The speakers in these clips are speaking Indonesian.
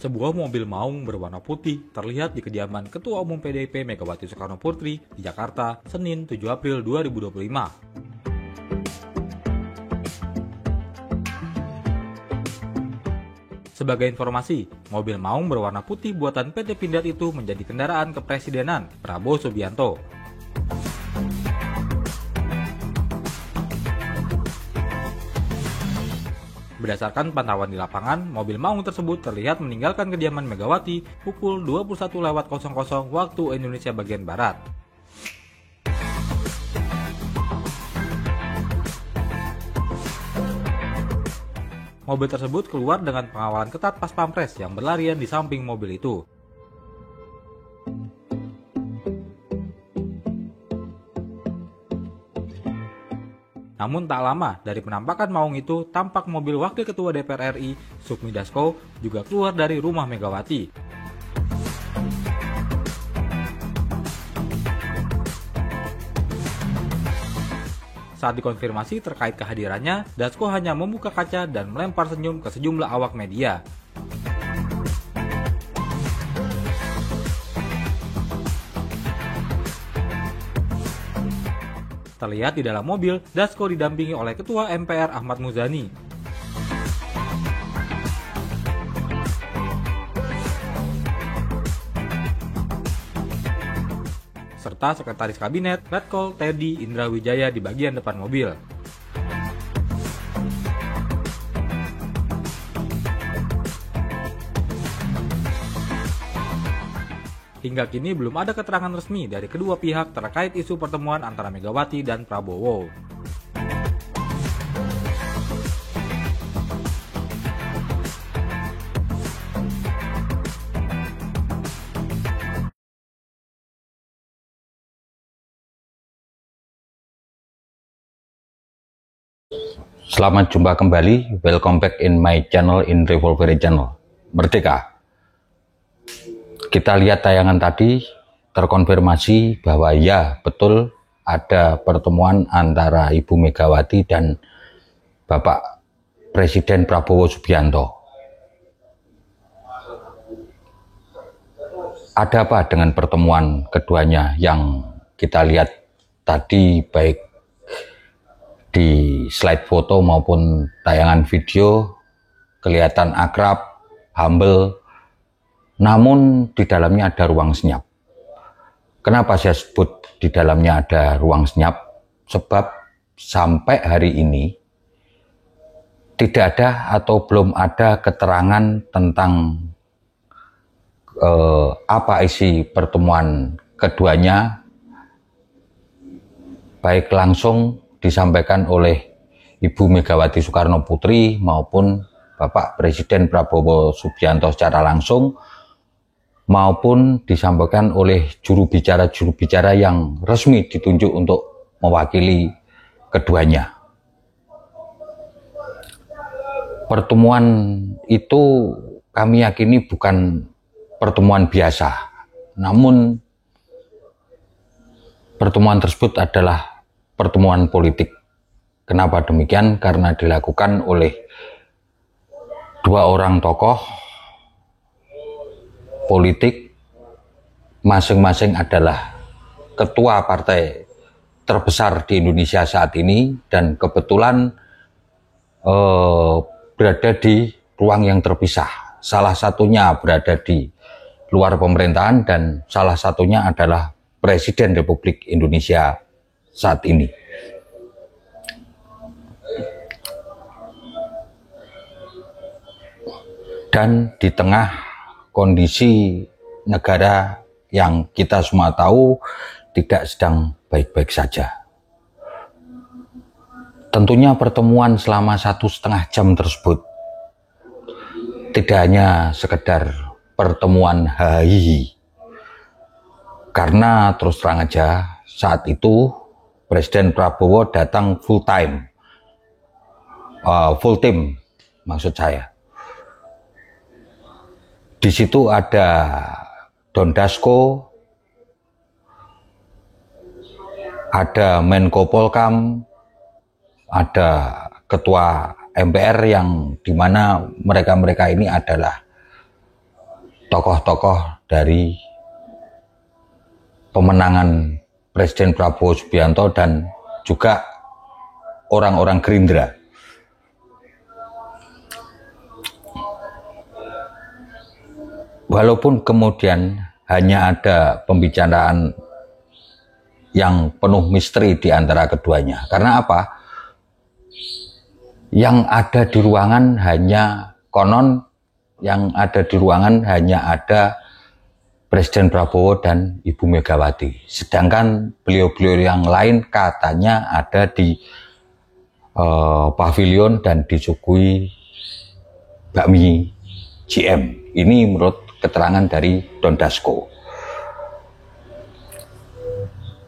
Sebuah mobil maung berwarna putih terlihat di kediaman Ketua Umum PDIP Megawati Soekarnoputri di Jakarta, Senin 7 April 2025. Sebagai informasi, mobil maung berwarna putih buatan PT Pindad itu menjadi kendaraan kepresidenan Prabowo Subianto. Berdasarkan pantauan di lapangan, mobil maung tersebut terlihat meninggalkan kediaman Megawati pukul 21.00 waktu Indonesia bagian Barat. Mobil tersebut keluar dengan pengawalan ketat Pas Pampres yang berlarian di samping mobil itu. Namun tak lama dari penampakan maung itu, tampak mobil Wakil Ketua DPR RI, Sukmi Dasko, juga keluar dari rumah Megawati. Saat dikonfirmasi terkait kehadirannya, Dasko hanya membuka kaca dan melempar senyum ke sejumlah awak media. Terlihat di dalam mobil, Dasko didampingi oleh Ketua MPR Ahmad Muzani. Serta Sekretaris Kabinet, Letkol Teddy Indra Wijaya di bagian depan mobil. Hingga kini belum ada keterangan resmi dari kedua pihak terkait isu pertemuan antara Megawati dan Prabowo. Selamat jumpa kembali, welcome back in my channel, in Revolver Channel Merdeka. Kita lihat tayangan tadi, terkonfirmasi bahwa ya betul ada pertemuan antara Ibu Megawati dan Bapak Presiden Prabowo Subianto. Ada apa dengan pertemuan keduanya yang kita lihat tadi, baik di slide foto maupun tayangan video, kelihatan akrab, humble, namun di dalamnya ada ruang senyap. Kenapa saya sebut di dalamnya ada ruang senyap? Sebab sampai hari ini tidak ada atau belum ada keterangan tentang apa isi pertemuan keduanya, baik langsung disampaikan oleh Ibu Megawati Soekarnoputri maupun Bapak Presiden Prabowo Subianto secara langsung, maupun disampaikan oleh juru bicara yang resmi ditunjuk untuk mewakili keduanya. Pertemuan itu kami yakini bukan pertemuan biasa, namun pertemuan tersebut adalah pertemuan politik. Kenapa demikian? Karena dilakukan oleh dua orang tokoh politik, masing-masing adalah ketua partai terbesar di Indonesia saat ini, dan kebetulan berada di ruang yang terpisah. Salah satunya berada di luar pemerintahan dan salah satunya adalah Presiden Republik Indonesia saat ini. Dan di tengah kondisi negara yang kita semua tahu tidak sedang baik-baik saja. Tentunya pertemuan selama 1,5 jam tersebut tidak hanya sekedar pertemuan hahihi. Karena terus terang aja saat itu Presiden Prabowo datang full team maksud saya. Di situ ada Don Dasko, ada Menko Polkam, ada Ketua MPR yang dimana mereka-mereka ini adalah tokoh-tokoh dari pemenangan Presiden Prabowo Subianto dan juga orang-orang Gerindra. Walaupun kemudian hanya ada pembicaraan yang penuh misteri di antara keduanya. Karena apa? Yang ada di ruangan hanya ada Presiden Prabowo dan Ibu Megawati. Sedangkan beliau-beliau yang lain katanya ada di pavilion dan disuguhi bakmi GM. Ini menurut keterangan dari Don Dasko.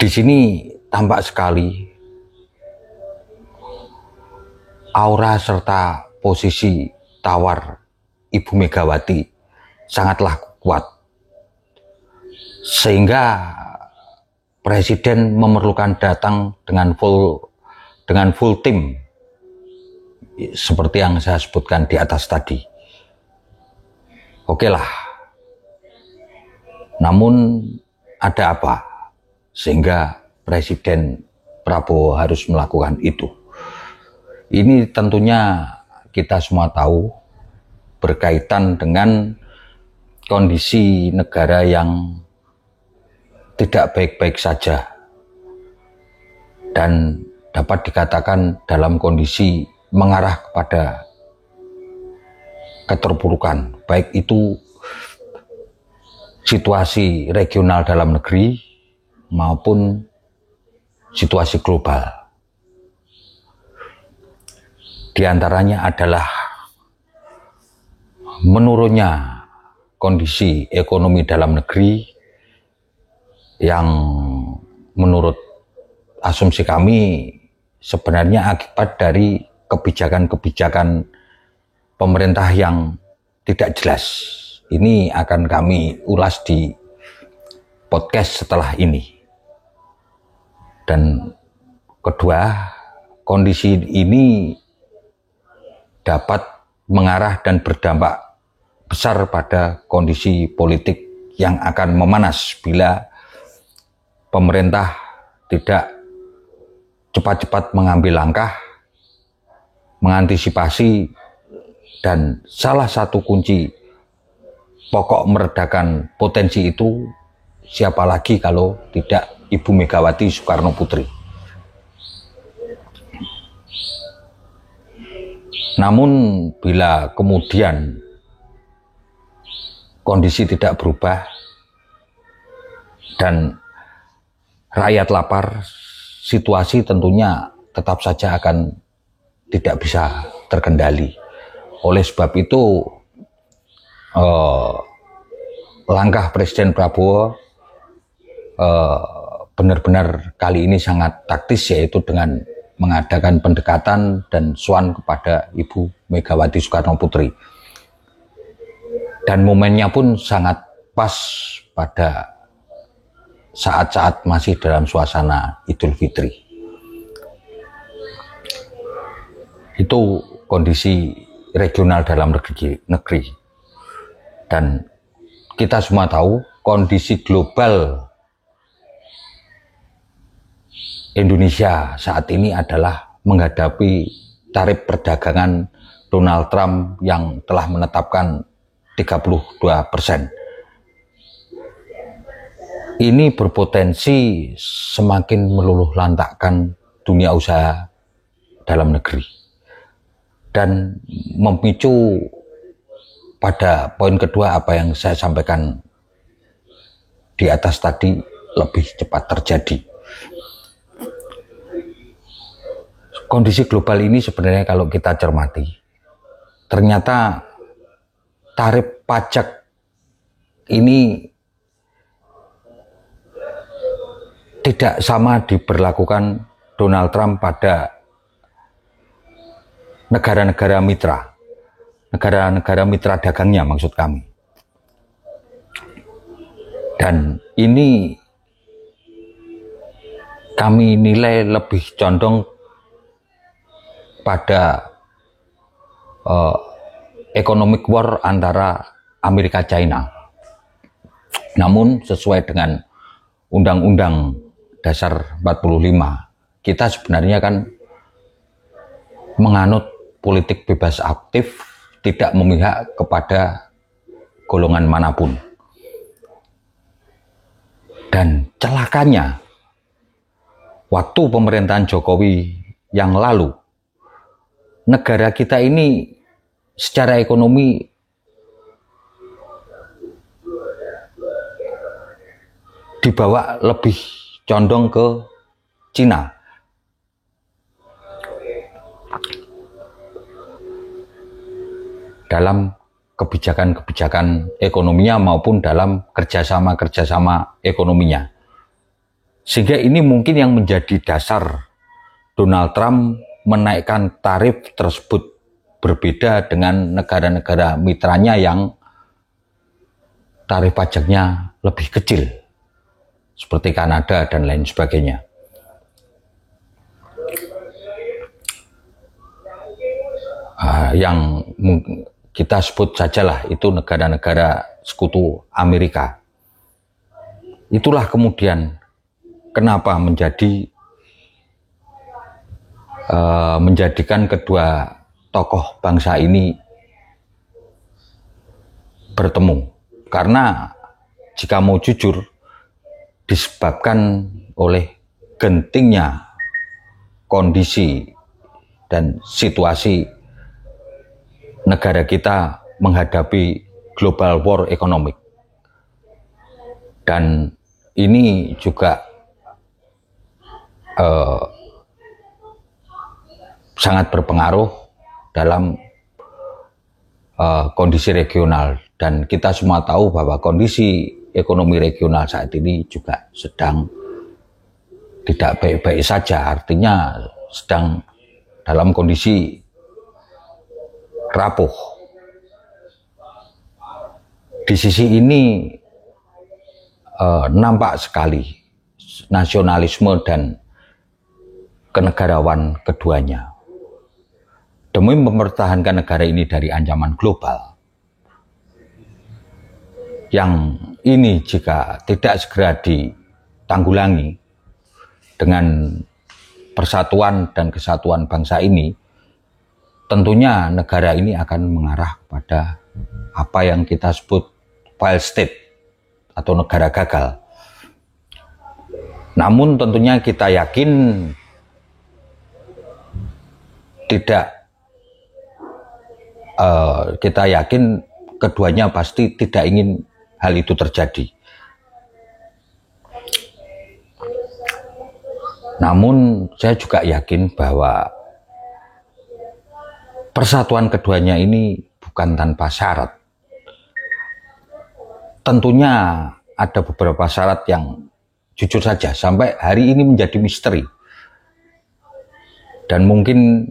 Di sini tampak sekali aura serta posisi tawar Ibu Megawati sangatlah kuat, sehingga Presiden memerlukan datang dengan full tim seperti yang saya sebutkan di atas tadi. Oke lah, namun ada apa sehingga Presiden Prabowo harus melakukan itu? Ini tentunya kita semua tahu berkaitan dengan kondisi negara yang tidak baik-baik saja dan dapat dikatakan dalam kondisi mengarah kepada keterpurukan, baik itu situasi regional dalam negeri maupun situasi global. Di antaranya adalah menurunnya kondisi ekonomi dalam negeri yang menurut asumsi kami sebenarnya akibat dari kebijakan-kebijakan pemerintah yang tidak jelas. Ini akan kami ulas di podcast setelah ini. Dan kedua, kondisi ini dapat mengarah dan berdampak besar pada kondisi politik yang akan memanas bila pemerintah tidak cepat-cepat mengambil langkah, mengantisipasi, dan salah satu kunci pokok meredakan potensi itu siapa lagi kalau tidak Ibu Megawati Soekarno Putri. Namun bila kemudian kondisi tidak berubah dan rakyat lapar, situasi tentunya tetap saja akan tidak bisa terkendali. Oleh sebab itu langkah Presiden Prabowo benar-benar kali ini sangat taktis, yaitu dengan mengadakan pendekatan dan sowan kepada Ibu Megawati Soekarno Putri. Dan momennya pun sangat pas pada saat-saat masih dalam suasana Idul Fitri. Itu kondisi regional dalam negeri. Dan kita semua tahu kondisi global Indonesia saat ini adalah menghadapi tarif perdagangan Donald Trump yang telah menetapkan 32%. Ini berpotensi semakin meluluh lantakkan dunia usaha dalam negeri dan memicu pada poin kedua apa yang saya sampaikan di atas tadi lebih cepat terjadi. Kondisi global ini sebenarnya kalau kita cermati, ternyata tarif pajak ini tidak sama diberlakukan Donald Trump pada negara-negara mitra dagangnya maksud kami. Dan ini kami nilai lebih condong pada economic war antara Amerika China. Namun sesuai dengan Undang-Undang Dasar 45, kita sebenarnya kan menganut politik bebas aktif, tidak memihak kepada golongan manapun. Dan celakanya, waktu pemerintahan Jokowi yang lalu, negara kita ini secara ekonomi dibawa lebih condong ke Cina. Dalam kebijakan-kebijakan ekonominya maupun dalam kerjasama-kerjasama ekonominya. Sehingga ini mungkin yang menjadi dasar Donald Trump menaikkan tarif tersebut, berbeda dengan negara-negara mitranya yang tarif pajaknya lebih kecil, seperti Kanada dan lain sebagainya. Yang kita sebut sajalah itu negara-negara sekutu Amerika. Itulah kemudian kenapa menjadikan kedua tokoh bangsa ini bertemu. Karena jika mau jujur, disebabkan oleh gentingnya kondisi dan situasi negara kita menghadapi global war economic. Dan ini juga sangat berpengaruh dalam kondisi regional. Dan kita semua tahu bahwa kondisi ekonomi regional saat ini juga sedang tidak baik-baik saja, artinya sedang dalam kondisi rapuh. Di sisi ini nampak sekali nasionalisme dan kenegarawan keduanya. Demi mempertahankan negara ini dari ancaman global, yang ini jika tidak segera ditanggulangi dengan persatuan dan kesatuan bangsa ini, tentunya negara ini akan mengarah pada apa yang kita sebut failed state atau negara gagal. Namun tentunya kita yakin keduanya pasti tidak ingin hal itu terjadi. Namun saya juga yakin bahwa persatuan keduanya ini bukan tanpa syarat. Tentunya ada beberapa syarat yang jujur saja sampai hari ini menjadi misteri. Dan mungkin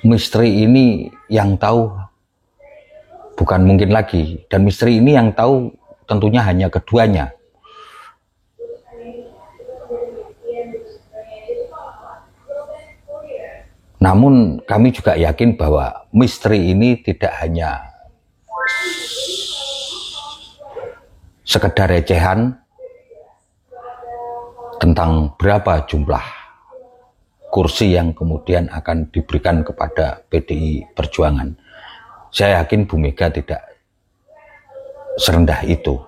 misteri ini yang tahu bukan mungkin lagi, dan misteri ini yang tahu tentunya hanya keduanya. Namun kami juga yakin bahwa misteri ini tidak hanya sekedar recehan tentang berapa jumlah kursi yang kemudian akan diberikan kepada PDI Perjuangan. Saya yakin Bu Mega tidak serendah itu.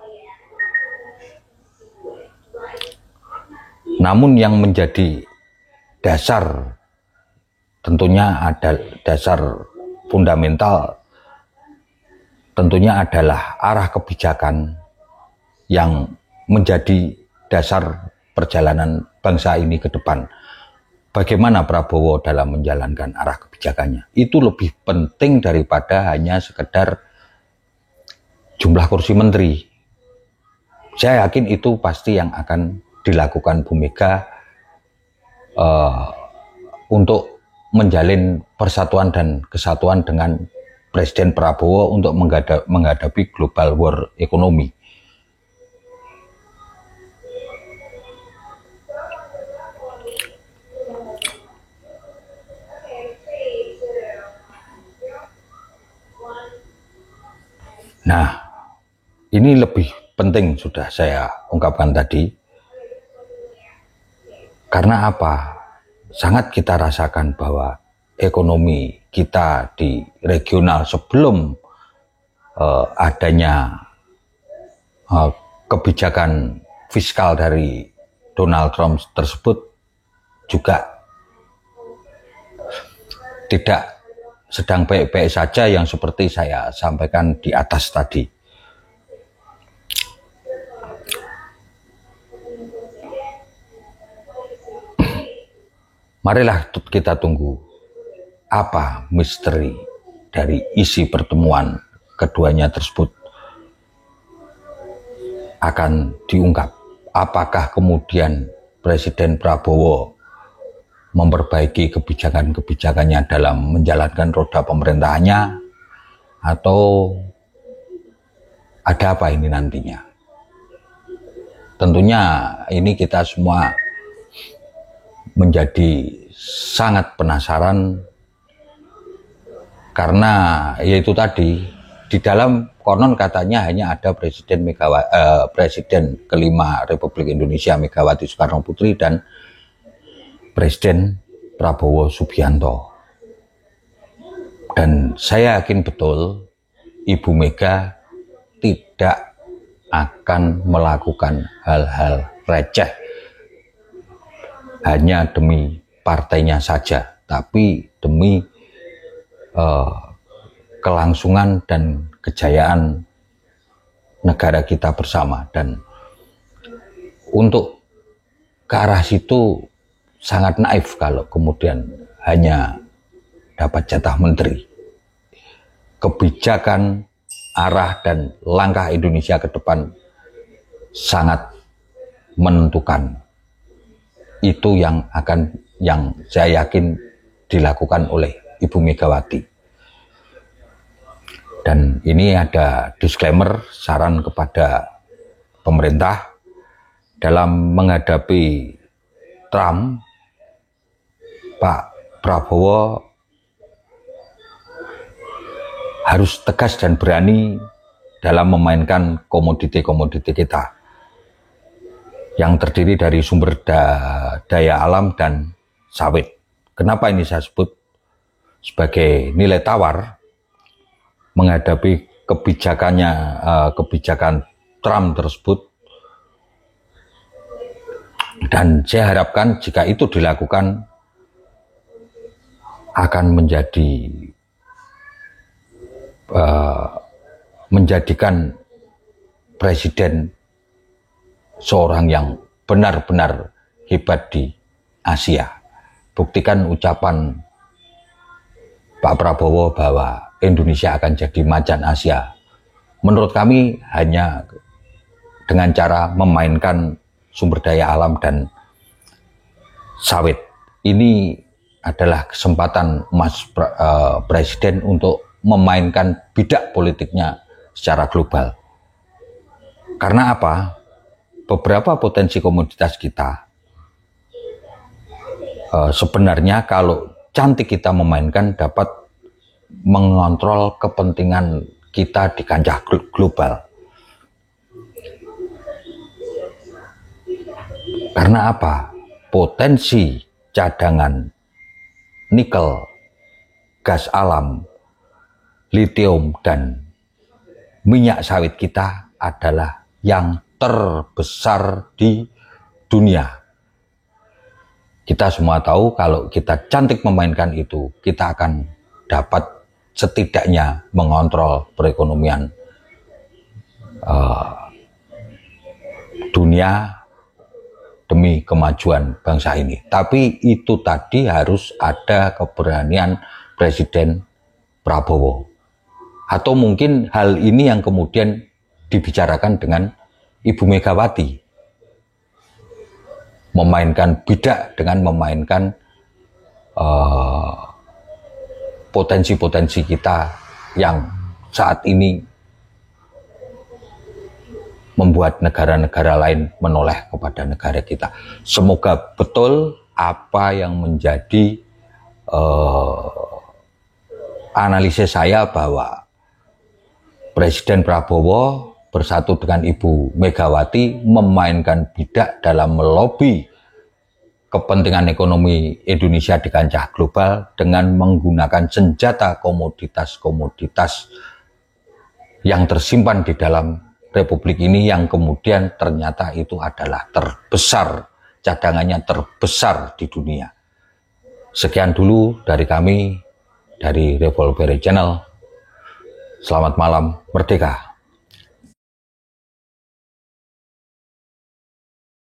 Namun yang menjadi dasar, tentunya ada dasar fundamental, tentunya adalah arah kebijakan yang menjadi dasar perjalanan bangsa ini ke depan. Bagaimana Prabowo dalam menjalankan arah kebijakannya, itu lebih penting daripada hanya sekedar jumlah kursi menteri. Saya yakin itu pasti yang akan dilakukan Bu Mega untuk menjalin persatuan dan kesatuan dengan Presiden Prabowo untuk menghadapi global war ekonomi. Nah, ini lebih penting sudah saya ungkapkan tadi. Karena apa? Sangat kita rasakan bahwa ekonomi kita di regional sebelum adanya kebijakan fiskal dari Donald Trump tersebut juga tidak sedang baik-baik saja, yang seperti saya sampaikan di atas tadi. Marilah kita tunggu apa misteri dari isi pertemuan keduanya tersebut akan diungkap. Apakah kemudian Presiden Prabowo memperbaiki kebijakan-kebijakannya dalam menjalankan roda pemerintahannya, atau ada apa ini nantinya? Tentunya ini kita semua menjadi sangat penasaran, karena yaitu tadi, di dalam konon katanya hanya ada Presiden kelima Republik Indonesia Megawati Soekarno Putri dan Presiden Prabowo Subianto. Dan saya yakin betul Ibu Mega tidak akan melakukan hal-hal receh hanya demi partainya saja, tapi demi kelangsungan dan kejayaan negara kita bersama. Dan untuk ke arah situ sangat naif kalau kemudian hanya dapat jatah menteri. Kebijakan, arah dan langkah Indonesia ke depan sangat menentukan. Itu yang saya yakin dilakukan oleh Ibu Megawati. Dan ini ada disclaimer, saran kepada pemerintah dalam menghadapi Trump. Pak Prabowo harus tegas dan berani dalam memainkan komoditi-komoditi kita yang terdiri dari sumber daya alam dan sawit. Kenapa ini saya sebut sebagai nilai tawar menghadapi kebijakan Trump tersebut? Dan saya harapkan jika itu dilakukan akan menjadikan presiden seorang yang benar-benar hebat di Asia. Buktikan ucapan Pak Prabowo bahwa Indonesia akan jadi macan Asia. Menurut kami hanya dengan cara memainkan sumber daya alam dan sawit. Ini adalah kesempatan emas presiden untuk memainkan bidak politiknya secara global. Karena apa? Beberapa potensi komoditas kita sebenarnya kalau cantik kita memainkan dapat mengontrol kepentingan kita di kancah global. Karena apa? Potensi cadangan nikel, gas alam, litium, dan minyak sawit kita adalah yang terbesar di dunia. Kita semua tahu kalau kita cantik memainkan itu, kita akan dapat setidaknya mengontrol perekonomian dunia demi kemajuan bangsa ini. Tapi itu tadi harus ada keberanian Presiden Prabowo. Atau mungkin hal ini yang kemudian dibicarakan dengan Ibu Megawati. Memainkan bidak dengan memainkan potensi-potensi kita yang saat ini membuat negara-negara lain menoleh kepada negara kita. Semoga betul apa yang menjadi analisis saya bahwa Presiden Prabowo bersatu dengan Ibu Megawati memainkan bidak dalam melobi kepentingan ekonomi Indonesia di kancah global dengan menggunakan senjata komoditas-komoditas yang tersimpan di dalam Republik ini yang kemudian ternyata itu adalah terbesar, cadangannya terbesar di dunia. Sekian dulu dari kami, dari Revolver Channel. Selamat malam, merdeka!